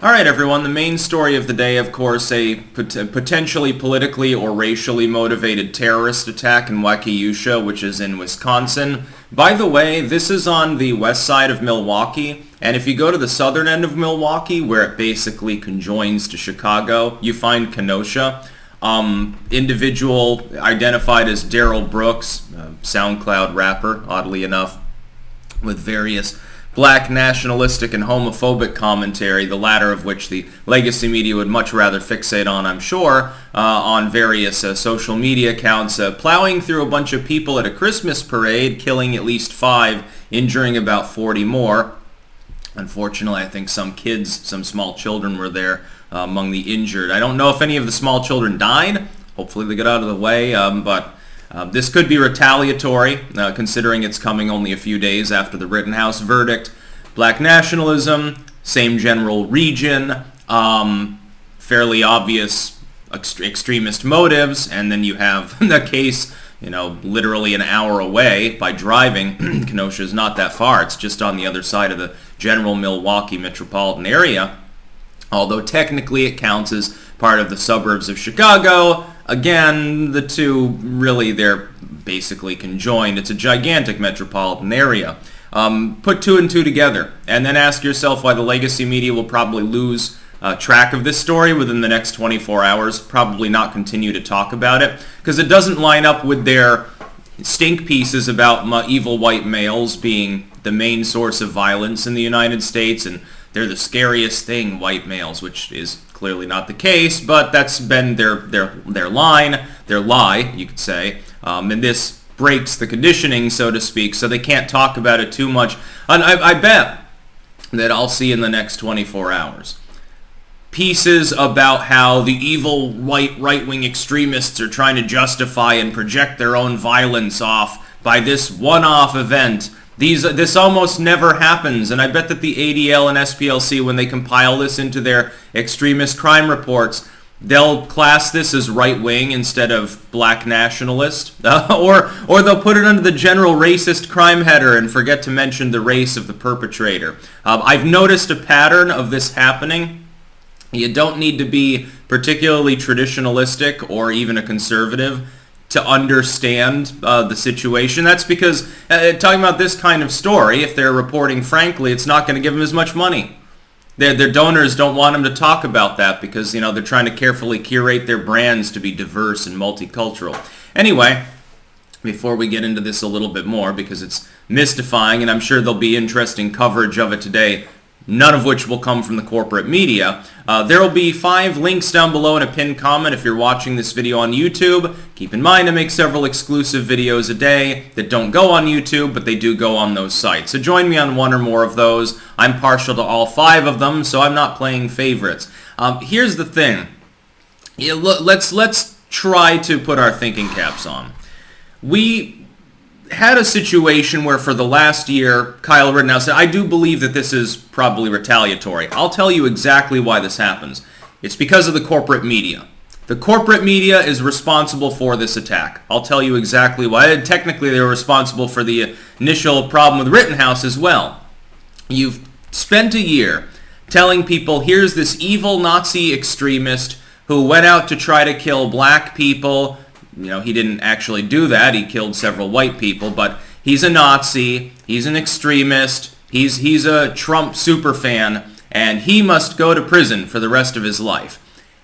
Alright everyone, the main story of the day, of course, a potentially politically or racially motivated terrorist attack in Wakeusha, which is in Wisconsin. By the way, this is on the west side of Milwaukee, and if you go to the southern end of Milwaukee, where it basically conjoins to Chicago, you find Kenosha. Individual identified as Darrellbrooks, SoundCloud rapper, oddly enough, with various black nationalistic and homophobic commentary, the latter of which the legacy media would much rather fixate on, I'm sure, on various social media accounts, plowing through a bunch of people at a Christmas parade, killing at least 5, injuring about 40 more. Unfortunately, I think some small children were there among the injured. I don't know if any of the small children died. Hopefully they get out of the way, but this could be retaliatory, considering it's coming only a few days after the Rittenhouse verdict. Black nationalism, same general region, fairly obvious extremist motives, and then you have the case, literally an hour away by driving. Kenosha is not that far. It's just on the other side of the general Milwaukee metropolitan area, although technically it counts as part of the suburbs of Chicago. Again, the two, really, they're basically conjoined. It's a gigantic metropolitan area. Put 2 and 2 together, and then ask yourself why the legacy media will probably lose track of this story within the next 24 hours, probably not continue to talk about it, because it doesn't line up with their stink pieces about evil white males being the main source of violence in the United States, and they're the scariest thing, white males, which is clearly not the case, but that's been their lie, you could say, and this breaks the conditioning, so to speak, so they can't talk about it too much. And I bet that I'll see in the next 24 hours pieces about how the evil white right-wing extremists are trying to justify and project their own violence off by this one-off event. This almost never happens, and I bet that the ADL and SPLC, when they compile this into their extremist crime reports, they'll class this as right-wing instead of black nationalist, or they'll put it under the general racist crime header and forget to mention the race of the perpetrator. I've noticed a pattern of this happening. You don't need to be particularly traditionalistic or even a conservative to understand the situation. That's because, talking about this kind of story, if they're reporting frankly, it's not going to give them as much money. Their donors don't want them to talk about that because, they're trying to carefully curate their brands to be diverse and multicultural. Anyway, before we get into this a little bit more, because it's mystifying, and I'm sure there'll be interesting coverage of it today, none of which will come from the corporate media. There will be 5 links down below in a pinned comment if you're watching this video on YouTube. Keep in mind I make several exclusive videos a day that don't go on YouTube, but they do go on those sites. So join me on one or more of those. I'm partial to all 5 of them, so I'm not playing favorites. Here's the thing. Let's try to put our thinking caps on. We had a situation where for the last year, Kyle Rittenhouse said, I do believe that this is probably retaliatory. I'll tell you exactly why this happens. It's because of the corporate media. The corporate media is responsible for this attack. I'll tell you exactly why. Technically, they were responsible for the initial problem with Rittenhouse as well. You've spent a year telling people, here's this evil Nazi extremist who went out to try to kill black people. He didn't actually do that. He killed several white people, but he's a Nazi, he's an extremist, he's a Trump superfan, and he must go to prison for the rest of his life.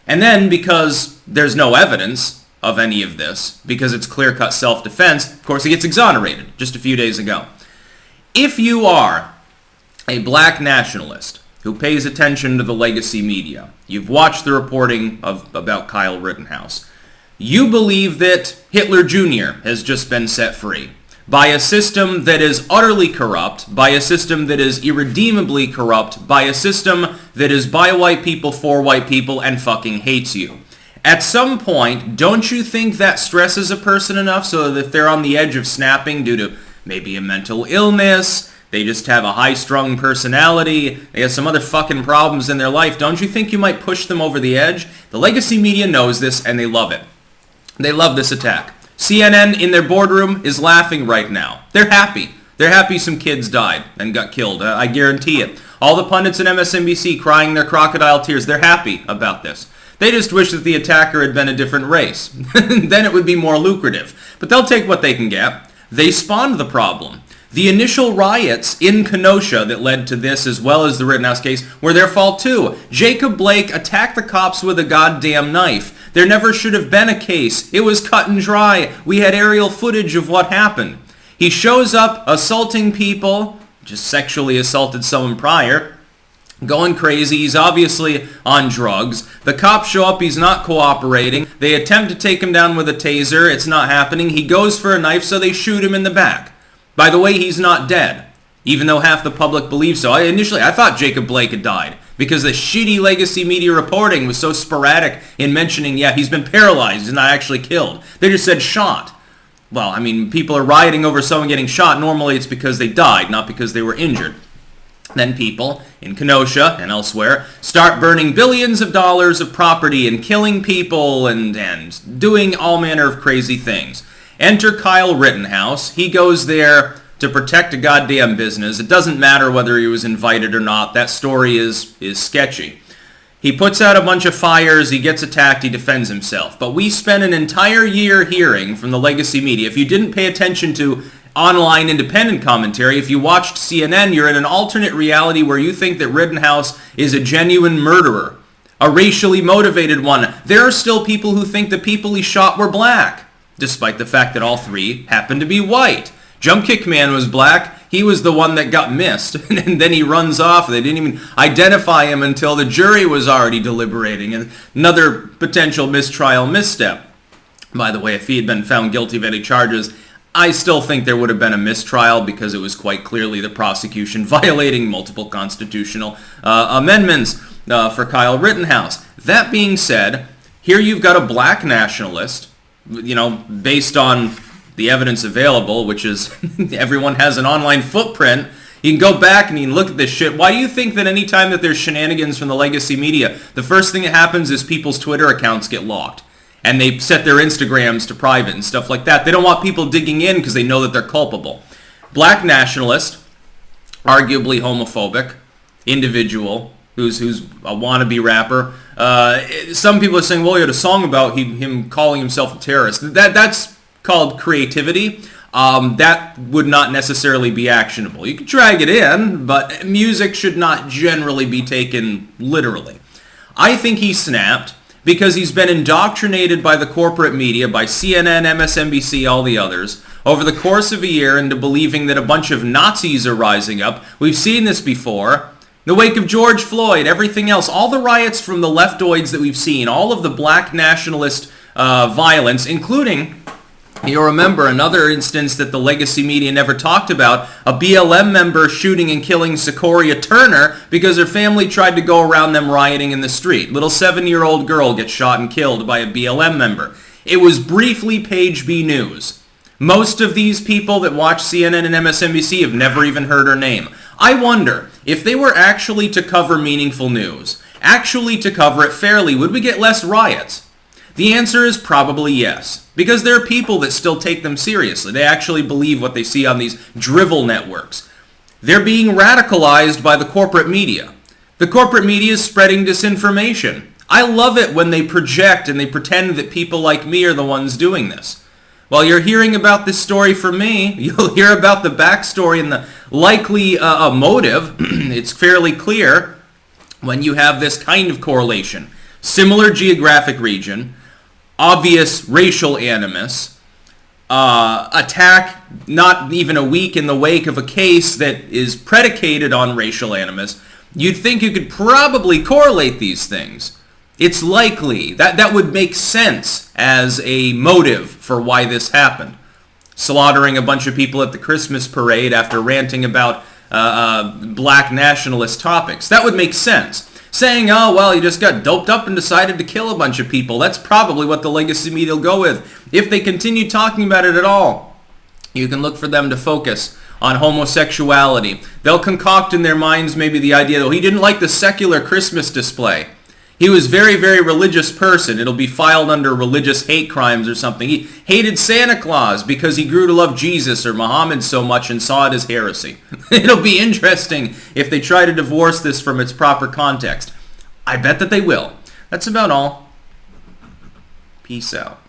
And then, because there's no evidence of any of this, because it's clear-cut self-defense, of course he gets exonerated just a few days ago. If you are a black nationalist who pays attention to the legacy media, you've watched the reporting about Kyle Rittenhouse, you believe that Hitler Jr. has just been set free by a system that is utterly corrupt, by a system that is irredeemably corrupt, by a system that is by white people, for white people, and fucking hates you. At some point, don't you think that stresses a person enough so that if they're on the edge of snapping due to maybe a mental illness, they just have a high-strung personality, they have some other fucking problems in their life, don't you think you might push them over the edge? The legacy media knows this, and they love it. They love this attack. CNN in their boardroom is laughing right now. They're happy. They're happy some kids died and got killed. I guarantee it. All the pundits at MSNBC crying their crocodile tears. They're happy about this. They just wish that the attacker had been a different race. Then it would be more lucrative. But they'll take what they can get. They spawned the problem. The initial riots in Kenosha that led to this, as well as the Rittenhouse case, were their fault too. Jacob Blake attacked the cops with a goddamn knife. There never should have been a case. It was cut and dry. We had aerial footage of what happened. He shows up assaulting people, just sexually assaulted someone prior, going crazy. He's obviously on drugs. The cops show up. He's not cooperating. They attempt to take him down with a taser. It's not happening. He goes for a knife, so they shoot him in the back. By the way, he's not dead, even though half the public believes so. Initially, I thought Jacob Blake had died because the shitty legacy media reporting was so sporadic in mentioning, yeah, he's been paralyzed. He's not actually killed. They just said shot. Well, I mean, people are rioting over someone getting shot. Normally, it's because they died, not because they were injured. Then people in Kenosha and elsewhere start burning billions of dollars of property and killing people and doing all manner of crazy things. Enter Kyle Rittenhouse. He goes there to protect a goddamn business. It doesn't matter whether he was invited or not. That story is sketchy. He puts out a bunch of fires. He gets attacked. He defends himself. But we spent an entire year hearing from the legacy media. If you didn't pay attention to online independent commentary, if you watched CNN, you're in an alternate reality where you think that Rittenhouse is a genuine murderer, a racially motivated one. There are still people who think the people he shot were black, despite the fact that all three happened to be white. Jump Kick Man was black. He was the one that got missed. And then he runs off. They didn't even identify him until the jury was already deliberating. And another potential mistrial misstep. By the way, if he had been found guilty of any charges, I still think there would have been a mistrial because it was quite clearly the prosecution violating multiple constitutional amendments for Kyle Rittenhouse. That being said, here you've got a black nationalist, based on the evidence available, which is everyone has an online footprint. You can go back and you can look at this shit. Why do you think that any time that there's shenanigans from the legacy media, the first thing that happens is people's Twitter accounts get locked? And they set their Instagrams to private and stuff like that. They don't want people digging in because they know that they're culpable. Black nationalist, arguably homophobic, individual, who's a wannabe rapper. Some people are saying, well, he had a song about him calling himself a terrorist. That's called creativity. That would not necessarily be actionable. You could drag it in, but music should not generally be taken literally. I think he snapped because he's been indoctrinated by the corporate media, by CNN, MSNBC, all the others, over the course of a year into believing that a bunch of Nazis are rising up. We've seen this before. The wake of George Floyd, everything else, all the riots from the leftoids that we've seen, all of the black nationalist violence, including, you'll remember another instance that the legacy media never talked about, a BLM member shooting and killing Secoria Turner because her family tried to go around them rioting in the street. Little 7-year-old girl gets shot and killed by a BLM member. It was briefly page B news. Most of these people that watch CNN and MSNBC have never even heard her name. I wonder, if they were actually to cover meaningful news, actually to cover it fairly, would we get less riots? The answer is probably yes, because there are people that still take them seriously. They actually believe what they see on these drivel networks. They're being radicalized by the corporate media. The corporate media is spreading disinformation. I love it when they project and they pretend that people like me are the ones doing this. While you're hearing about this story from me, you'll hear about the backstory and the likely motive. It's fairly clear when you have this kind of correlation. Similar geographic region, obvious racial animus, attack not even a week in the wake of a case that is predicated on racial animus. You'd think you could probably correlate these things. It's likely. That would make sense as a motive for why this happened. Slaughtering a bunch of people at the Christmas parade after ranting about black nationalist topics. That would make sense. Saying, oh, well, you just got doped up and decided to kill a bunch of people. That's probably what the legacy media will go with. If they continue talking about it at all, you can look for them to focus on homosexuality. They'll concoct in their minds maybe the idea that he didn't like the secular Christmas display. He was very, very religious person. It'll be filed under religious hate crimes or something. He hated Santa Claus because he grew to love Jesus or Muhammad so much and saw it as heresy. It'll be interesting if they try to divorce this from its proper context. I bet that they will. That's about all. Peace out.